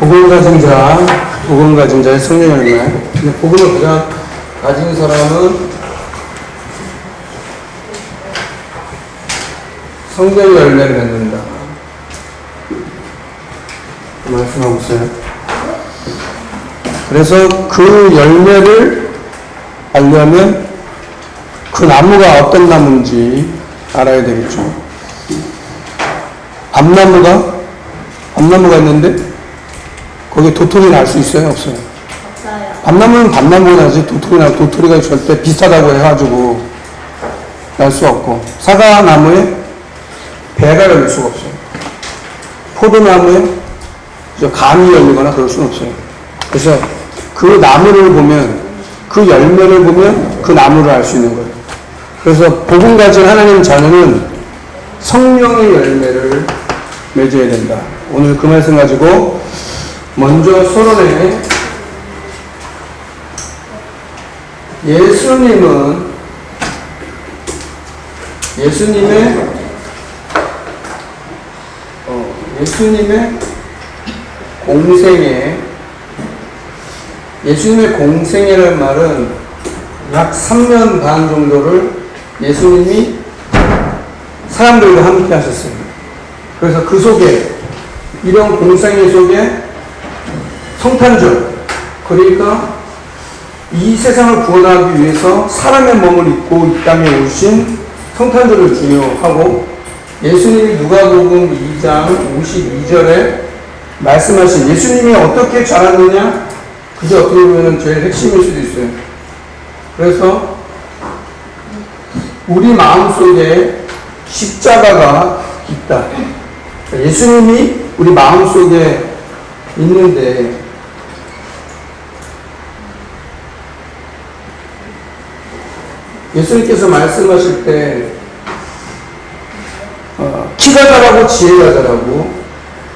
복음 가진 자의 성령 열매. 근데 복음을 가진 사람은 성령 열매를 맺는다. 말씀하고 있어요. 그래서 그 열매를 알려면 그 나무가 어떤 나무인지 알아야 되겠죠. 밤나무가 있는데 거기에 도토리 날 수 있어요? 없어요? 없어요. 밤나무는 밤나무가 나지 도토리가 절대 비슷하다고 해가지고 날 수 없고, 사과나무에 배가 열릴 수가 없어요. 포도나무에 감이 열리거나 그럴 수는 없어요. 그래서 그 나무를 보면, 그 열매를 보면 그 나무를 알 수 있는 거예요. 그래서 복음 가진 하나님 자녀는 성령의 열매를 맺어야 된다. 오늘 그 말씀 가지고 먼저 서론에 예수님의 공생애라는 말은 약 3년 반 정도를 예수님이 사람들과 함께 하셨어요. 그래서 그 속에, 이런 공생애 속에 성탄절, 그러니까 이 세상을 구원하기 위해서 사람의 몸을 입고 이 땅에 오신 성탄절을 중요하고, 예수님이 누가복음 2장 52절에 말씀하신 예수님이 어떻게 자랐느냐, 그게 어떻게 보면 제일 핵심일 수도 있어요. 그래서 우리 마음속에 십자가가 있다. 예수님이 우리 마음속에 있는데, 예수님께서 말씀하실 때 키가 자라고 지혜가 자라고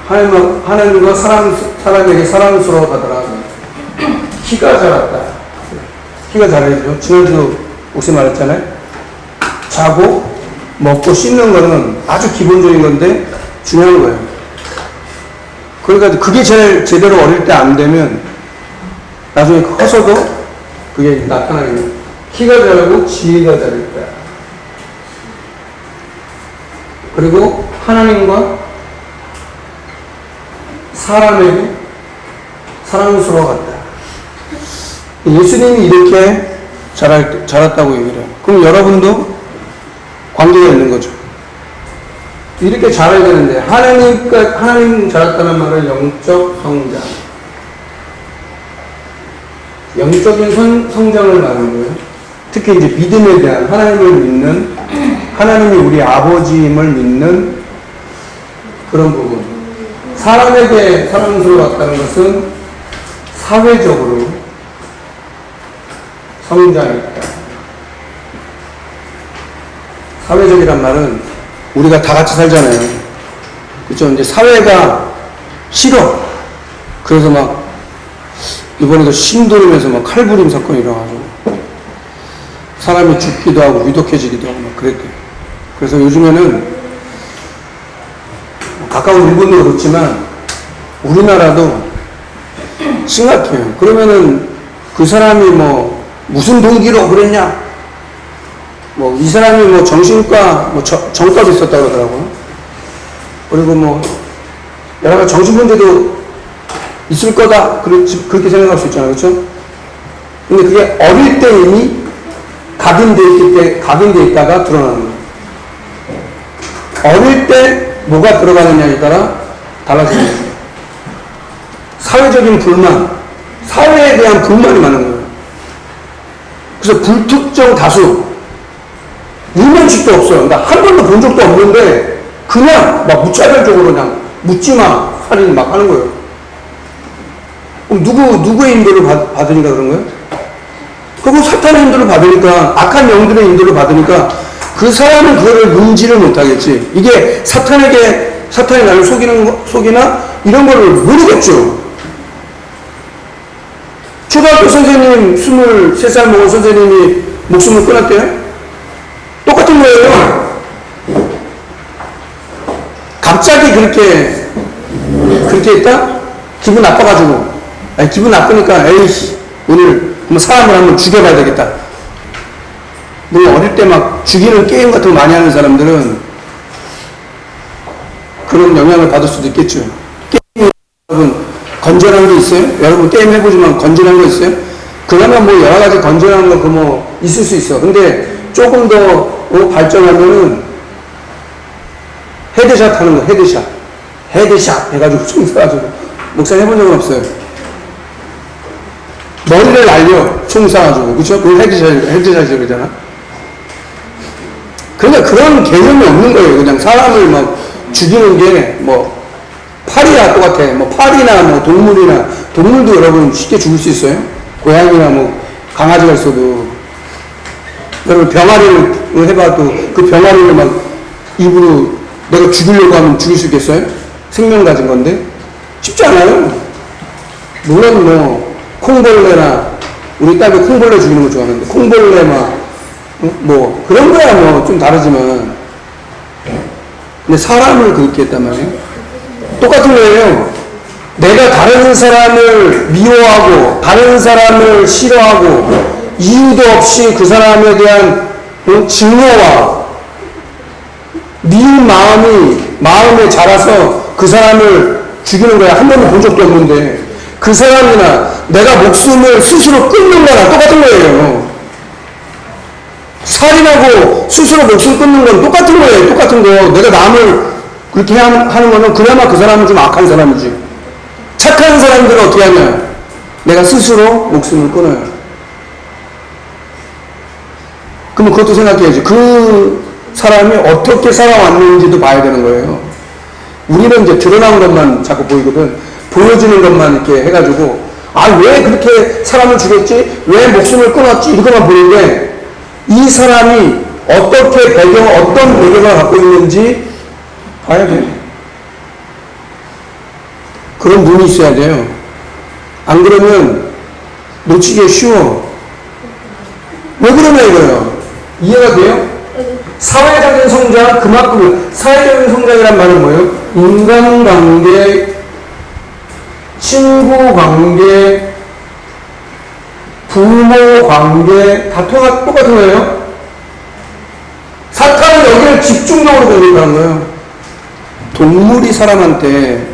하나님과 사람에게 사랑스러워하더라. 키가 자랐다. 키가 자라죠. 지난주 목사님 말했잖아요. 자고 먹고 씻는 거는 아주 기본적인 건데 중요한 거예요. 그러니까 그게 제대로 어릴 때 안 되면 나중에 커서도 그게 나타나게 돼요. 키가 자라고 지혜가 자랄다. 그리고 하나님과 사람에게 사랑스러워한다. 예수님이 이렇게 자랐다고 얘기를 해요. 그럼 여러분도 관계가 있는 거죠. 이렇게 자라야 되는데, 하나님 자랐다는 말은 영적 성장. 영적인 성장을 말하는 거예요. 특히 이제 믿음에 대한, 하나님을 믿는, 하나님이 우리 아버지임을 믿는 그런 부분. 사람에게 사랑스러웠다는 것은 사회적으로 성장했다. 사회적이란 말은 우리가 다 같이 살잖아요. 그렇죠? 이제 사회가 싫어. 그래서 막 이번에도 신도림에서 막 칼부림 사건이 일어나가지고 사람이 죽기도 하고 위독해지기도 하고 막 그랬대요. 그래서 요즘에는 가까운 일본도 그렇지만 우리나라도 심각해요. 그러면은 그 사람이 뭐 무슨 동기로 그랬냐? 뭐 이 사람이 뭐 정신과 뭐 정과도 있었다고 그러더라고요. 그리고 뭐 여러 가지 정신 문제도 있을 거다. 그렇게 생각할 수 있잖아요. 그렇죠? 근데 그게 어릴 때 이미 각인돼 있다가 드러나는 거예요. 어릴 때 뭐가 들어가느냐에 따라 달라지는 거예요. 사회적인 불만, 사회에 대한 불만이 많은 거예요. 그래서 불특정 다수, 유면식도 없어요. 나 한 번도 본 적도 없는데 그냥 막 무차별적으로 그냥 묻지마 살인 막 하는 거예요. 그럼 누구의 인도를 받으니까 그런 거예요? 그리고 사탄의 인도를 받으니까, 악한 영들의 인도를 받으니까 그 사람은 그거를 눈지를 못하겠지. 이게 사탄이 나를 속이나 이런 거를 모르겠죠. 초등학교 선생님, 23살 먹은 선생님이 목숨을 끊었대요? 똑같은 거예요. 갑자기 그렇게 했다? 기분 나빠가지고. 아니, 기분 나쁘니까, 에이씨, 오늘 뭐 사람을 한번 죽여봐야 되겠다. 물론 어릴 때 막 죽이는 게임 같은 거 많이 하는 사람들은 그런 영향을 받을 수도 있겠죠. 게임, 여러분, 건전한 게 있어요? 여러분 게임 해보지만 건전한 거 있어요? 그나마 뭐 여러 가지 건전한 거 그 뭐 있을 수 있어. 근데 조금 더 발전하면은 헤드샷 하는 거, 헤드샷. 헤드샷 해가지고 총 쏴가지고. 목사님 해본 적은 없어요. 머리를 날려, 총 쏴가지고. 그쵸? 그걸 헤드샷이라고 그러잖아. 그러니까 그런 개념이 없는 거예요. 그냥 사람을 막 죽이는 게 뭐, 파리나 똑같아. 뭐, 파리나 뭐, 동물이나, 동물도 여러분 쉽게 죽을 수 있어요? 고양이나 뭐, 강아지가 있어도. 여러분 병아리를 해봐도 그 병아리를 막 입으로 내가 죽이려고 하면 죽일 수 있겠어요? 생명 가진 건데? 쉽지 않아요. 물론 뭐, 콩벌레나, 우리 딸도 콩벌레 죽이는 거 좋아하는데, 콩벌레 막, 뭐, 그런 거야 뭐 좀 다르지만. 근데 사람을 그렇게 했단 말이에요. 똑같은 거예요. 내가 다른 사람을 미워하고, 다른 사람을 싫어하고, 이유도 없이 그 사람에 대한 증오와 미운 마음에 자라서 그 사람을 죽이는 거야. 한 번도 본 적도 없는데. 그 사람이나 내가 목숨을 스스로 끊는 거랑 똑같은 거예요. 살인하고 스스로 목숨 끊는 건 똑같은 거예요. 똑같은 거. 내가 남을 그렇게 하는 거는 그나마 그 사람은 좀 악한 사람이지. 착한 사람들은 어떻게 하냐? 내가 스스로 목숨을 끊어요. 그러면 그것도 생각해야지. 그 사람이 어떻게 살아왔는지도 봐야 되는 거예요. 우리는 이제 드러난 것만 자꾸 보이거든. 보여주는 것만 이렇게 해가지고, 아, 왜 그렇게 사람을 죽였지? 왜 목숨을 끊었지? 이것만 보는데, 이 사람이 어떤 배경을 갖고 있는지 봐야 돼요. 그런 눈이 있어야 돼요. 안 그러면 놓치기 쉬워. 왜 그러냐 이거예요. 이해가 돼요? 사회적인 성장, 그만큼 사회적인 성장이란 말은 뭐예요? 인간관계, 친구관계, 부모관계 다 똑같은 거예요. 사탄은 여기를 집중적으로 공격하는 거예요. 동물이 사람한테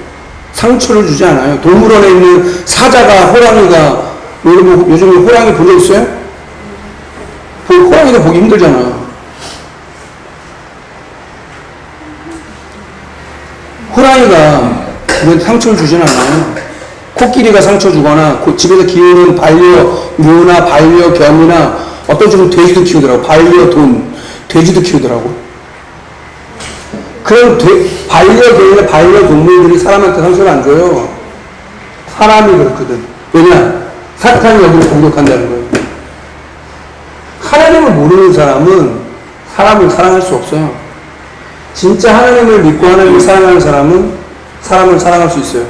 상처를 주지 않아요. 동물원에 있는 사자가, 호랑이가, 요즘 호랑이 본 적 있어요? 호랑이도 보기 힘들잖아. 호랑이가 우리한테 상처를 주진 않아요. 코끼리가 상처 주거나 집에서 키우는 반려묘나 반려견이나 어떤 집은 돼지도 키우더라고. 반려돈, 돼지도 키우더라고. 그런 반려견이나 반려동물들이 사람한테 상처를 안 줘요. 사람이 그렇거든. 왜냐? 사탄이 여기를 공격한다는 거예요. 하나님을 모르는 사람은 사람을 사랑할 수 없어요. 진짜 하나님을 믿고 하나님을 사랑하는 사람은 사람을 사랑할 수 있어요.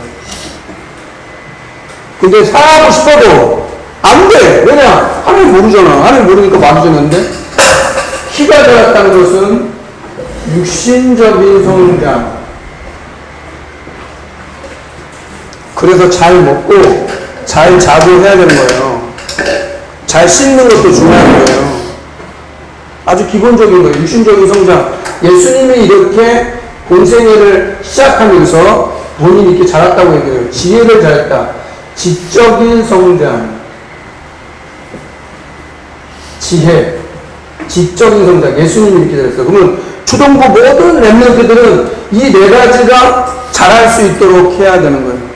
근데 사랑하고 싶어도 안 돼. 왜냐? 하나님 모르잖아. 하나님 모르니까 말이 되는데. 키가 자랐다는 것은 육신적인 성장. 그래서 잘 먹고 잘 자고 해야 되는 거예요. 잘 씻는 것도 중요한 거예요. 아주 기본적인 거예요. 육신적인 성장. 예수님이 이렇게 본생애를 시작하면서 본인이 이렇게 자랐다고 얘기해요. 지혜를 잘했다. 지적인 성장. 지혜. 지적인 성장. 예수님이 이렇게 잘했어요. 그러면 초등부 모든 랩런트들은 이 네 가지가 잘할 수 있도록 해야 되는 거예요.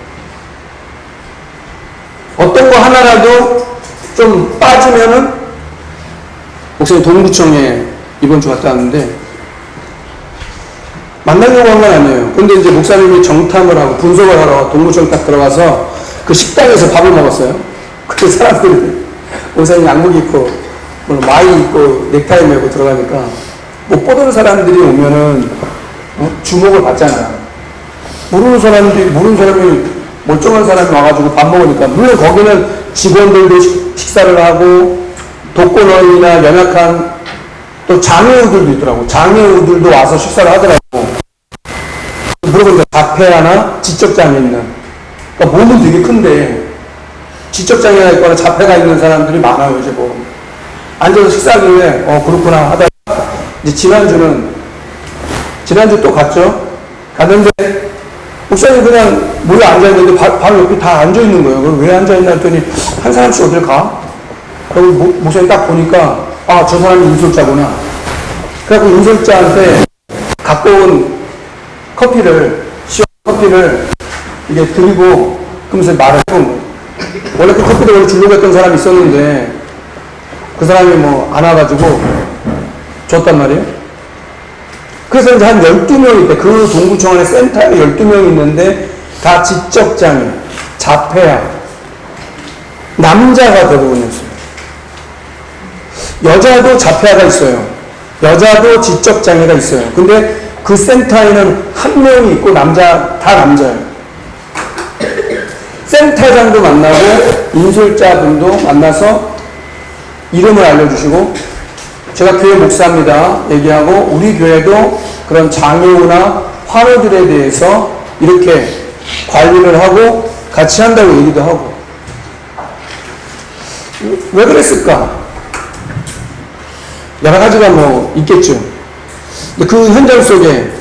어떤 거 하나라도 좀 빠지면은, 목사님 동부청에 이번 주 갔다 왔는데, 만나려고 한 건 아니에요. 근데 이제 목사님이 정탐을 하고 분석을 하러 동부청 딱 들어가서 그 식당에서 밥을 먹었어요. 그 사람들이, 목사님 양복 입고, 마이 입고, 넥타이 메고 들어가니까, 못 보던 사람들이 오면은, 주목을 받잖아. 모르는 사람이 멀쩡한 사람이 와가지고 밥 먹으니까, 물론 거기는 직원들도 식사를 하고, 독거노인이나 연약한 또 장애우들도 있더라고. 장애우들도 와서 식사를 하더라고. 물어보니까 자폐하나 지적장애 있는. 그러니까 몸은 되게 큰데 지적장애가 있거나 자폐가 있는 사람들이 많아요, 이제 뭐. 앉아서 식사하길래, 그렇구나 하다가, 이제 지난주 또 갔죠? 갔는데, 목사님 그냥 몰래 앉아있는데 바로 옆에 다 앉아있는 거예요. 그럼 왜 앉아있나 했더니, 한 사람씩 어딜 가? 그리고 목사님 딱 보니까, 저 사람이 인솔자구나. 그래갖고 인솔자한테 갖고 온 시원 커피를 이게 드리고, 그러면서 말을 해본 거예요. 원래 그 커피를 원래 주려고 했던 사람이 있었는데, 그 사람이 뭐 안 와가지고 줬단 말이에요. 그래서 이제 한 12명이 있대. 그 동구청 안에 센터에 12명이 있는데 다 지적장애, 자폐야. 남자가 대부분이었어요. 여자도 자폐아가 있어요. 여자도 지적장애가 있어요. 근데 그 센터에는 한 명이 있고 다 남자예요. 센터장도 만나고 인솔자분도 만나서 이름을 알려주시고, 제가 교회 목사입니다 얘기하고, 우리 교회도 그런 장애우나 환우들에 대해서 이렇게 관리를 하고 같이 한다고 얘기도 하고. 왜 그랬을까? 여러 가지가 뭐 있겠죠. 근데 그 현장 속에,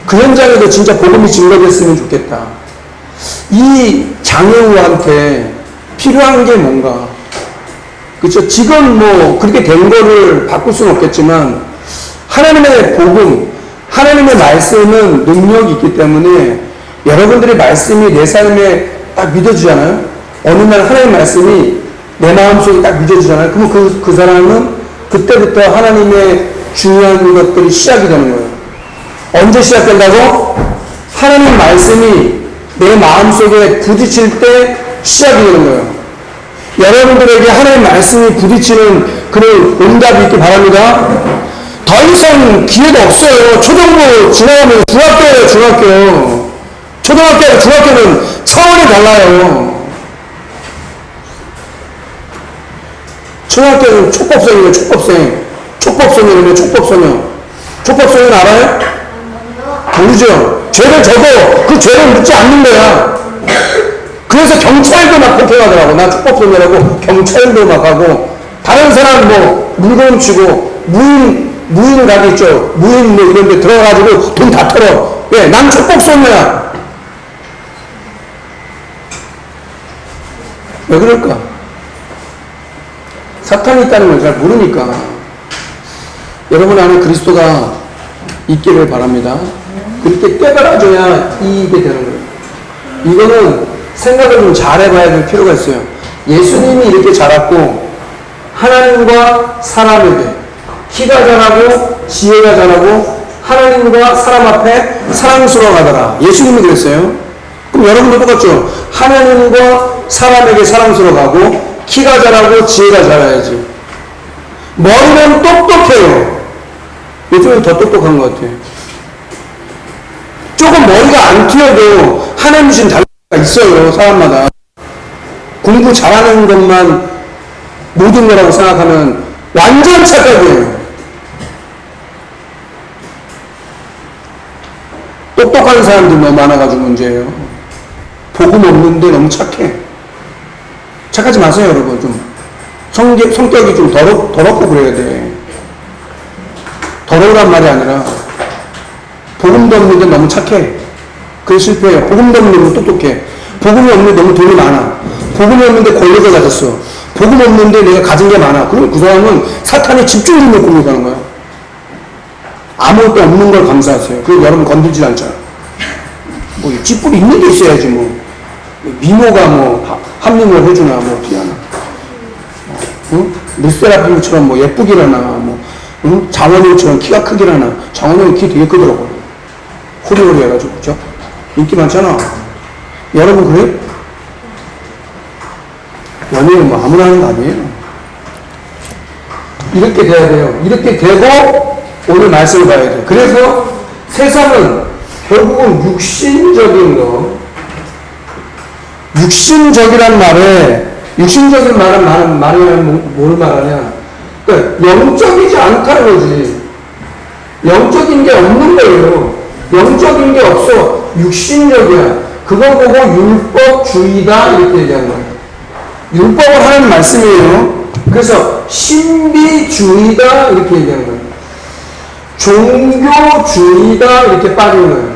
그 현장에도 진짜 복음이 증거됐으면 좋겠다. 이 장애우한테 필요한 게 뭔가. 그렇죠. 지금 뭐 그렇게 된 거를 바꿀 수는 없겠지만, 하나님의 복음, 하나님의 말씀은 능력이 있기 때문에 여러분들의 말씀이 내 삶에 딱 믿어지잖아요. 어느 날 하나님의 말씀이 내 마음속에 딱 믿어지잖아요. 그러면 그 사람은 그때부터 하나님의 중요한 것들이 시작이 되는 거예요. 언제 시작된다고? 하나님 말씀이 내 마음속에 부딪힐 때 시작이 되는 거예요. 여러분들에게 하나님 말씀이 부딪히는 그런 응답이 있기 바랍니다. 더 이상 기회가 없어요. 초등부 지나가면 중학교예요, 중학교. 초등학교하고 중학교는 차원이 달라요. 초등학교는 촉법생이에요, 촉법생. 촉법소년이에요, 촉법소년. 촉법소년 알아요? 모르죠? 죄를 져도 그 죄를 묻지 않는 거야. 그래서 경찰도 막 폭행하더라고. 나 촉법소년이라고 경찰도 막 하고, 다른 사람 뭐 물건 치고, 무인 가게 있죠. 무인 뭐 이런 데 들어가가지고 돈 다 털어. 왜? 난 촉법소년이야. 왜 그럴까? 사탄이 있다는 걸 잘 모르니까. 여러분 안에 그리스도가 있기를 바랍니다. 그렇게 깨달아줘야 이익이 되는 거예요. 이거는 생각을 좀 잘 해봐야 될 필요가 있어요. 예수님이 이렇게 자랐고, 하나님과 사람에게 키가 자라고 지혜가 자라고 하나님과 사람 앞에 사랑스러워하더라. 예수님이 그랬어요. 그럼 여러분도 똑같죠? 하나님과 사람에게 사랑스러워하고 키가 자라고 지혜가 자라야지. 머리는 똑똑해요. 요즘은 더 똑똑한 것 같아요. 조금 머리가 안 튀어도 하나님 주신 달라가 있어요, 사람마다. 공부 잘하는 것만 모든 거라고 생각하면 완전 착각이에요. 똑똑한 사람들 너무 많아가지고 문제예요. 복음 없는데 너무 착해. 착하지 마세요, 여러분. 좀 성격이 좀 더럽고 그래야 돼. 더러우란 말이 아니라 복음도 없는데 너무 착해. 그게 실패해요. 복음도 없는데 너무 똑똑해. 복음이 없는데 너무 돈이 많아. 복음이 없는데 권력을 가졌어. 복음 없는데 내가 가진 게 많아. 그럼 그 사람은 사탄의 집중력을 공격하는 거야. 아무것도 없는 걸 감사하세요. 그리고 여러분 건들지 않잖아. 뭐 찌뿌리 있는 게 있어야지 뭐. 미모가 뭐 합림을 해주나 뭐 어떻게 하나. 응? 르세라핌처럼 뭐 예쁘기라나 뭐 응? 장원영처럼 키가 크기라나. 장원영이 키 되게 크더라고요. 호리호리 해가지고 그죠? 인기 많잖아. 여러분 그래? 연예인 뭐 아무나 하는 거 아니에요. 이렇게 돼야 돼요. 이렇게 되고 오늘 말씀을 봐야 돼요. 그래서 세상은 결국은 육신적인 거, 육신적이란 말에, 육신적인 말은 말이면 뭘 말하냐? 그러니까 영적이지 않다는 거지. 영적인 게 없는 거예요. 영적인 게 없어. 육신적이야. 그걸 보고 율법주의다 이렇게 얘기하는 거예요. 율법을 하는 말씀이에요. 그래서 신비주의다 이렇게 얘기하는 거예요. 종교주의다 이렇게 빠지는 거예요.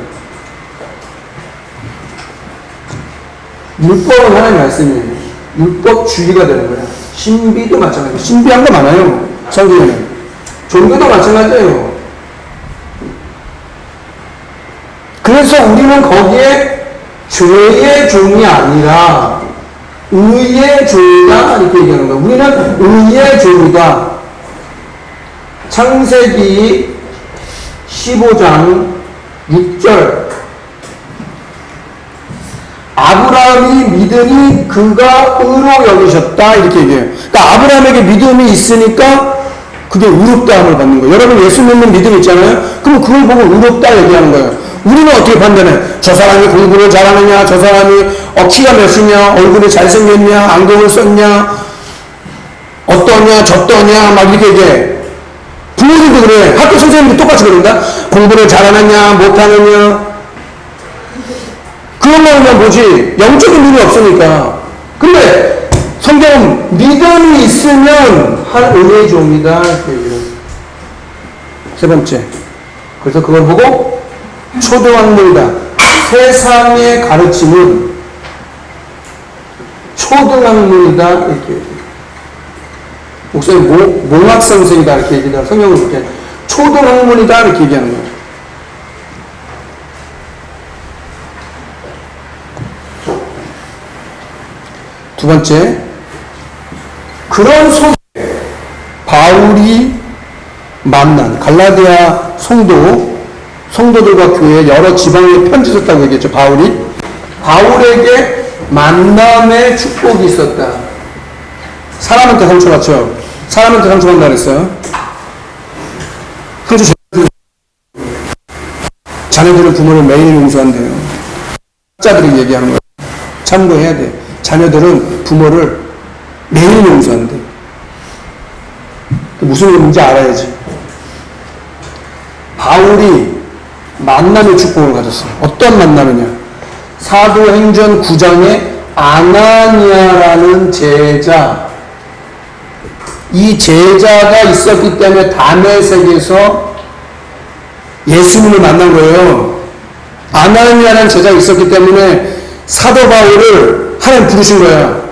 율법은 하나님 말씀이에요. 율법주의가 되는 거야. 신비도 마찬가지예요. 신비한 거 많아요. 성경에는. 종교도 마찬가지예요. 그래서 우리는 거기에 죄의 종이 아니라 의의 종이다 이렇게 얘기하는 거예요. 우리는 의의 종이다. 창세기 15장 6절 아브라함이 믿으니 그가 의로 여기셨다 이렇게 얘기해요. 그러니까 아브라함에게 믿음이 있으니까 그게 의롭다함을 받는 거예요. 여러분 예수 믿는 믿음 있잖아요. 그럼 그걸 보고 의롭다 얘기하는 거예요. 우리는 어떻게 판단해? 저 사람이 공부를 잘하느냐, 저 사람이 키가 몇이냐, 얼굴이 잘생겼냐, 안경을 썼냐, 어떠냐, 저떠냐 막 이렇게 얘기해. 부모님도 그래. 학교 선생님도 똑같이 그런다. 공부를 잘하느냐, 못하느냐. 그런 거는 뭐지? 영적인 눈이 없으니까. 근데 성경은 믿음이 있으면 한 은혜의 종이다. 세 번째. 그래서 그걸 보고 초등학문이다. 세상의 가르침은 초등학문이다. 이렇게 얘기해요. 목사님 몽학선생이다. 이렇게 얘기하다. 성경을 그렇게 초등학문이다. 이렇게 얘기하는 거예요. 두 번째, 그런 속에 바울이 만난 갈라디아 성도들과 교회 여러 지방에 편지 썼다고 얘기했죠. 바울에게 만남의 축복이 있었다. 사람한테 상처받죠. 사람한테 상처받는다 그랬어요. 상처 자녀들은 부모를 매일 용서한대요. 학자들이 얘기하는 거예요. 참고해야 돼. 자녀들은 부모를 매일 용서한대. 무슨 의미인지 알아야지. 바울이 만남의 축복을 가졌어요. 어떤 만남이냐? 사도행전 9장에 아나니아라는 제자, 이 제자가 있었기 때문에 다메섹에서 예수님을 만난 거예요. 아나니아라는 제자가 있었기 때문에 사도 바울을 하나님 부르신 거야.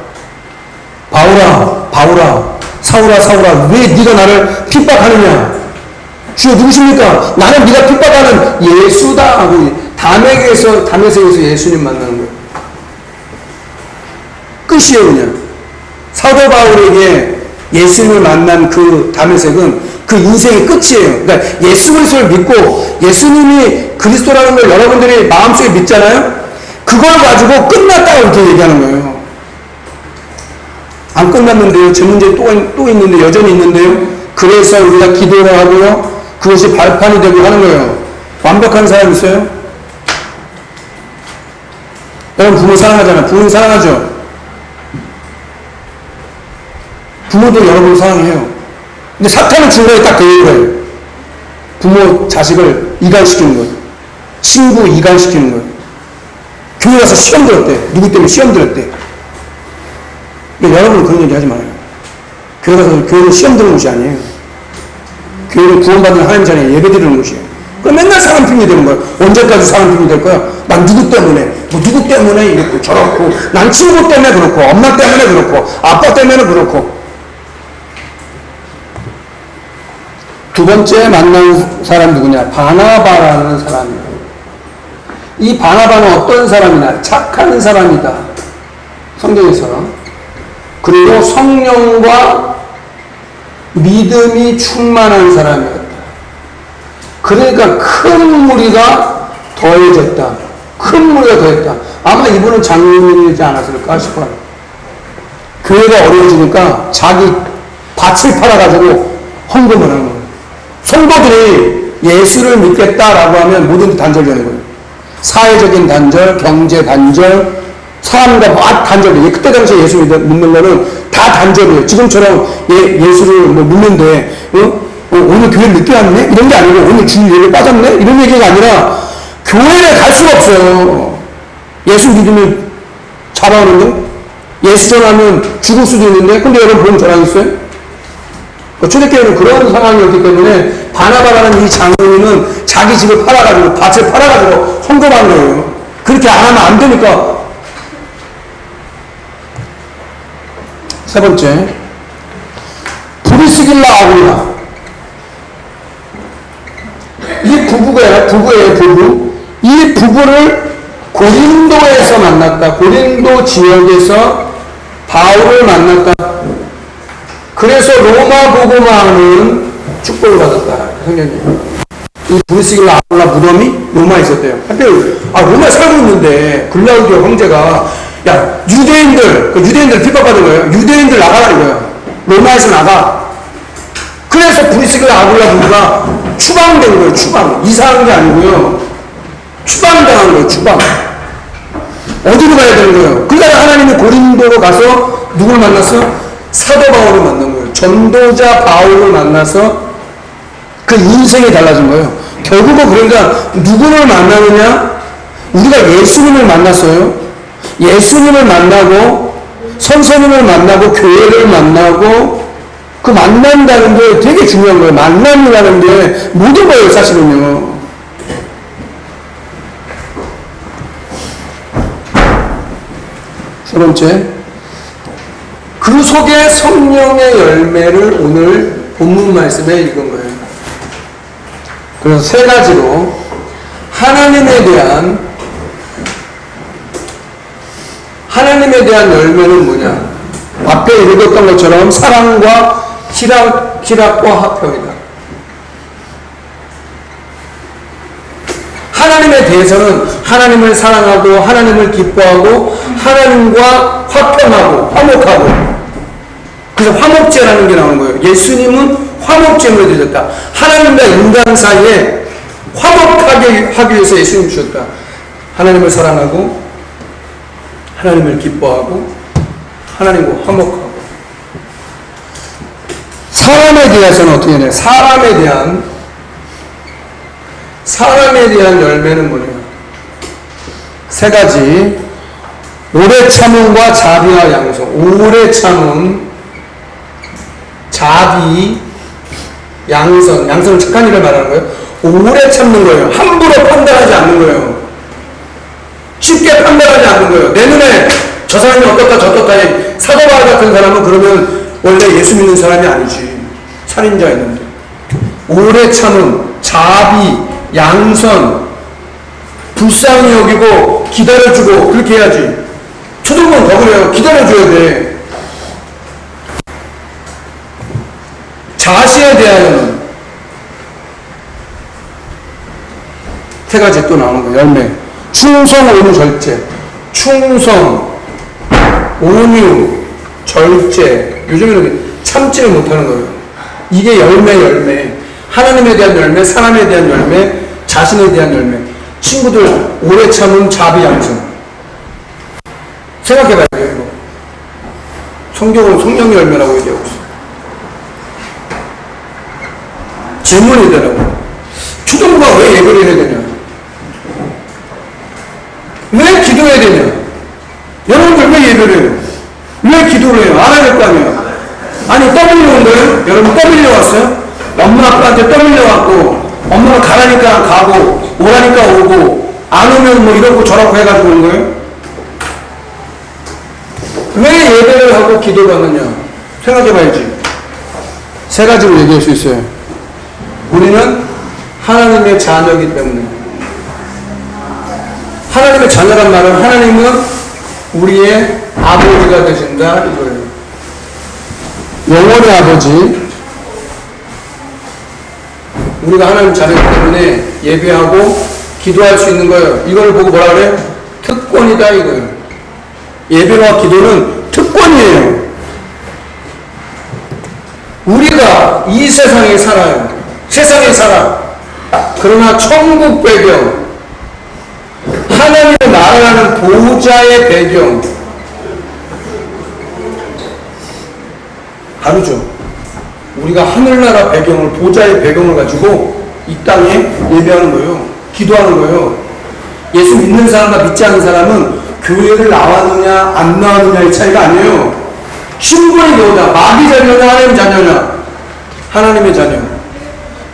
바울아, 사울아, 왜 네가 나를 핍박하느냐? 주여 누구십니까? 나는 네가 핍박하는 예수다 하고 다메섹에서 예수님 만나는 거예요. 끝이에요, 그냥. 사도 바울에게 예수님을 만난 그 다메섹은 그 인생의 끝이에요. 그러니까 예수 그리스도를 믿고 예수님이 그리스도라는 걸 여러분들이 마음속에 믿잖아요? 그걸 가지고 끝났다고 이렇게 얘기하는 거예요. 안 끝났는데요. 제 문제 또 있는데, 여전히 있는데요. 그래서 우리가 기도를 하고요. 그것이 발판이 되고 하는 거예요. 완벽한 사람 있어요? 여러분 부모 사랑하잖아요. 부모님 사랑하죠? 부모도 여러분 사랑해요. 근데 사탄은 중간에 딱 되는 거예요. 부모 자식을 이간시키는 거예요. 친구 이간시키는 거예요. 교회 가서 시험 들었대. 누구 때문에 시험 들었대. 여러분은 그런 얘기 하지 말아요. 교회 가서 교회는 시험 드는 곳이 아니에요. 교회는 구원받는 하나님 자리에 예배 드리는 곳이에요. 그럼 맨날 사람 핑계 되는 거예요. 언제까지 사람 핑계 될 거야? 난 누구 때문에, 누구 때문에 이렇고 저렇고, 난 친구 때문에 그렇고, 엄마 때문에 그렇고, 아빠 때문에 그렇고. 두 번째 만난 사람 누구냐? 바나바라는 사람이에요. 이 바나바는 어떤 사람이냐? 착한 사람이다. 성경에서. 그리고 성령과 믿음이 충만한 사람이었다. 그러니까 큰 무리가 더해졌다. 큰 무리가 더했다. 아마 이분은 장로님이지 않았을까 싶어요. 교회가 어려워지니까 자기 밭을 팔아가지고 헌금을 하는 거예요. 성도들이 예수를 믿겠다라고 하면 모든 단절되는 거예요. 사회적인 단절, 경제 단절, 사람과 막 단절이에요. 그때 당시에 예수 믿는 거는 다 단절이에요. 지금처럼 예수를 믿는데, 오늘 교회를 늦게 왔네? 이런 게 아니고, 오늘 주일 예배 빠졌네? 이런 얘기가 아니라, 교회를 갈 수가 없어요. 예수 믿으면 잡아오는데? 예수 전하면 죽을 수도 있는데? 근데 여러분 복음 전하겠어요? 초대교회는 그런 상황이었기 때문에 바나바라는 이 장로님은 자기 집을 팔아가지고 밭을 팔아가지고 헌금한 거예요. 그렇게 안 하면 안 되니까. 세 번째, 브리스길라 아굴라. 이 부부예요, 부부. 이 부부를 고린도에서 만났다. 고린도 지역에서 바울을 만났다. 그래서 로마 복음화는 축복을 받았다. 성경님. 이 브리스길라 아굴라 무덤이 로마에 있었대요. 하필 로마에 살고 있는데 글라우디오 형제가 야 유대인들 핍박받은 거예요. 유대인들 나가라는 거예요. 로마에서 나가. 그래서 브리스길라 아굴라 부부가 추방된 거예요. 추방. 이사한 게 아니고요. 추방당한 거예요. 추방. 어디로 가야 되는 거예요? 그러다가 하나님이 고린도로 가서 누굴 만났어? 사도 바울을 만난 거예요. 전도자 바울을 만나서 그 인생이 달라진 거예요. 결국은 그러니까 누구를 만나느냐? 우리가 예수님을 만났어요. 예수님을 만나고 선생님을 만나고 교회를 만나고 그 만난다는 게 되게 중요한 거예요. 만남이라는 게 모든 거예요, 사실은요. 세 번째, 그 속에 성령의 열매를 오늘 본문 말씀에 읽은 거예요. 그래서 세 가지로 하나님에 대한 열매는 뭐냐? 앞에 읽었던 것처럼 사랑과 희락과 화평이다. 하나님에 대해서는 하나님을 사랑하고 하나님을 기뻐하고 하나님과 화평하고 화목하고, 그래서 화목제라는 게 나오는 거예요. 예수님은 화목제물을 드렸다. 하나님과 인간 사이에 화목하게 하기 위해서 예수님 주셨다. 하나님을 사랑하고 하나님을 기뻐하고 하나님과 화목하고. 사람에 대해서는 어떻게 해야 돼? 사람에 대한 열매는 뭐냐? 세 가지. 오래 참음과 자비와 양성. 오래 참음, 자비, 양성은 착한 일을 말하는 거예요. 오래 참는 거예요. 함부로 판단하지 않는 거예요. 쉽게 판단하지 않는 거예요. 내 눈에 저 사람이 어떻다 저렇다 해. 사도 바울 같은 사람은 그러면 원래 예수 믿는 사람이 아니지. 살인자였는데. 오래 참음, 자비, 양선, 불쌍히 여기고 기다려주고 그렇게 해야지. 초등부는 더 그래요. 기다려줘야 돼. 자시에 대하여는 세 가지 또 나오는 거예요. 열매. 충성, 온유, 절제. 충성, 온유, 절제. 요즘에는 참지를 못하는 거예요. 이게 열매. 하나님에 대한 열매, 사람에 대한 열매, 자신에 대한 열매. 친구들, 오래 참은 자비, 양성. 생각해봐야 돼요, 이거. 성경은 성령의 열매라고 얘기하고 있어요. 질문이 되라고. 초등부가 왜 예배를 해야 되냐? 왜 기도해야 되냐? 여러분들 왜 예배를 해요? 왜 기도를 해요? 알아야 될 거 아니에요? 아니, 떠밀려온 거예요? 여러분 떠밀려왔어요? 엄마 아빠한테 떠밀려왔고, 엄마가 가라니까 가고, 오라니까 오고, 안 오면 뭐 이러고 저러고 해가지고 온 거예요? 왜 예배를 하고 기도를 하느냐? 생각해봐야지. 세 가지로 얘기할 수 있어요. 우리는 하나님의 자녀이기 때문에. 하나님의 자녀란 말은 하나님은 우리의 아버지가 되신다 이거예요. 영원의 아버지. 우리가 하나님 자녀이기 때문에 예배하고 기도할 수 있는 거예요. 이걸 보고 뭐라 그래? 특권이다 이거예요. 예배와 기도는 특권이에요. 우리가 이 세상에 살아요. 세상에 살아. 그러나 천국 배경, 하나님의 나라라는 보좌의 배경 다르죠. 우리가 하늘나라 배경을, 보좌의 배경을 가지고 이 땅에 예배하는 거예요. 기도하는 거예요. 예수 믿는 사람과 믿지 않는 사람은 교회를 나왔느냐 안 나왔느냐의 차이가 아니에요. 충분히 너다. 마귀 자녀냐 하나님 자녀냐. 하나님의 자녀.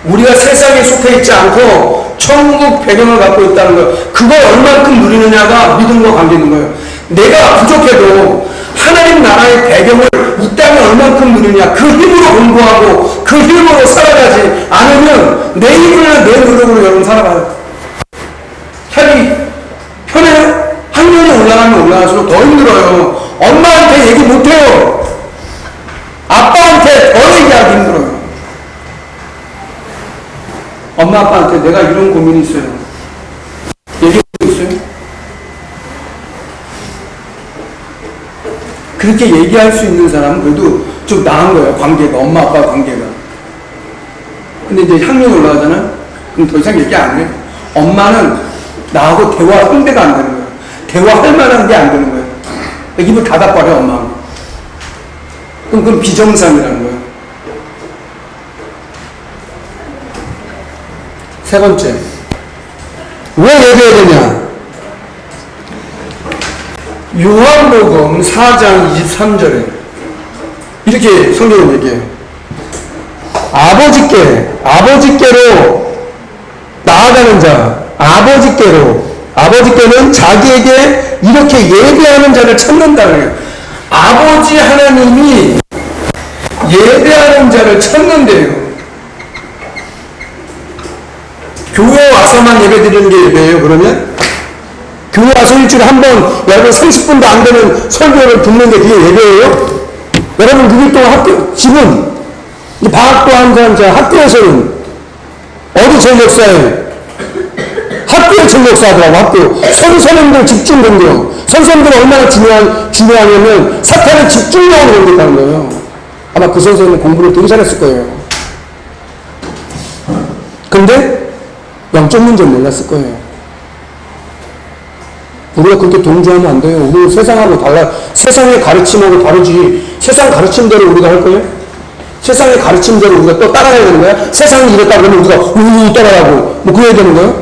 우리가 세상에 속해 있지 않고 천국 배경을 갖고 있다는 거예요. 그걸 얼만큼 누리느냐가 믿음과 관계 있는 거예요. 내가 부족해도 하나님 나라의 배경을 이 땅에 얼만큼 누리냐, 그 힘으로 공부하고 그 힘으로 살아가지 않으면 내 힘을 내 노력으로 여러분 살아가요. 살기 편해요? 학년이 올라가면 올라갈수록 더 힘들어요. 엄마한테 얘기 못해요. 아빠한테 더 얘기하기 힘들어요. 엄마 아빠한테 내가 이런 고민이 있어요. 얘기하고 있어요? 그렇게 얘기할 수 있는 사람은 그래도 좀 나은 거예요. 관계가. 엄마 아빠 관계가. 근데 이제 학년이 올라가잖아요. 그럼 더 이상 얘기 안 해요. 엄마는 나하고 대화 상대가 안 되는 거예요. 대화할 만한 게 안 되는 거예요. 입을 닫아버려 엄마는. 그럼 그건 비정상이라는 거예요. 세 번째, 왜 얘기해야 되냐? 요한복음 4장 23절에 이렇게 성경은 얘기해요. 아버지께로 나아가는 자, 아버지께는 자기에게 이렇게 예배하는 자를 찾는다는 거예요. 아버지 하나님이 예배하는 자를 찾는데요. 교회 와서만 예배 드리는 게 예배예요, 그러면? 교회 와서 일주일에 한 번, 여러분 30분도 안 되는 설교를 듣는데 그게 예배예요? 여러분 6일 동안 지금, 방학도 한 자, 학교에서는, 어디 전력사예요? 학교에 전력사하더라고, 학교. 선생님들 집중 공격. 선생님들은 얼마나 중요하냐면, 사탄에 집중력을 공격하는 거예요. 아마 그 선생님은 공부를 되게 잘했을 거예요. 근데, 영적 문제를 몰랐을 거예요. 우리가 그렇게 동조하면 안 돼요. 우리는 세상하고 달라. 세상의 가르침하고 다르지. 세상 가르침대로 우리가 할 거예요? 세상의 가르침대로 우리가 또 따라가야 되는 거야? 세상이 이랬다 그러면 우리가 우우 따라가고 뭐 그래야 되는 거야?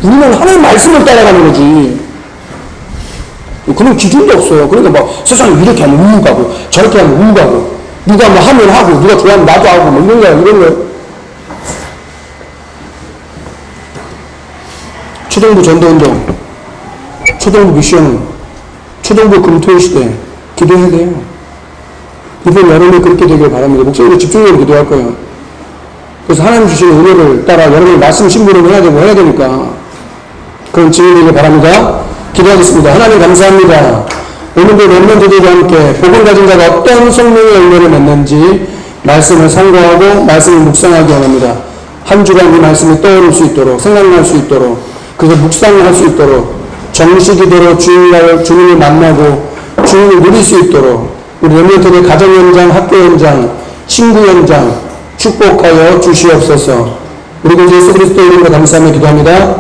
우리는 하나님 말씀을 따라가는 거지. 그런 기준도 없어요. 그러니까 막 세상이 이렇게 하면 우우 가고 저렇게 하면 우우 가고 누가 뭐 하면 하고 누가 좋아하면 나도 하고 뭐 이런 거야. 초등부 전도운동, 초등부 미션, 초등부 금토일 시대 기도해야 돼요. 이번 여름에 그렇게 되길 바랍니다. 목사님도 집중적으로 기도할 거예요. 그래서 하나님 주시는 은혜를 따라 여러분이 말씀 신부를 해야 되니까 그런 증인 되길 바랍니다. 기도하겠습니다. 하나님 감사합니다. 오늘도 렘넌트들과 함께 복음 가진 자가 어떤 성령의 열매를 맺는지 말씀을 상고하고 말씀을 묵상하기 원합니다. 한 주간 이 말씀이 떠오를 수 있도록 생각날 수 있도록 그래서 묵상을 할 수 있도록 정식이대로 주님을 만나고 주님을 누릴 수 있도록 우리 렘넌트들 가정 현장, 학교 현장, 친구 현장 축복하여 주시옵소서. 우리 구 예수 그리스도 이름으로 감사하며 기도합니다.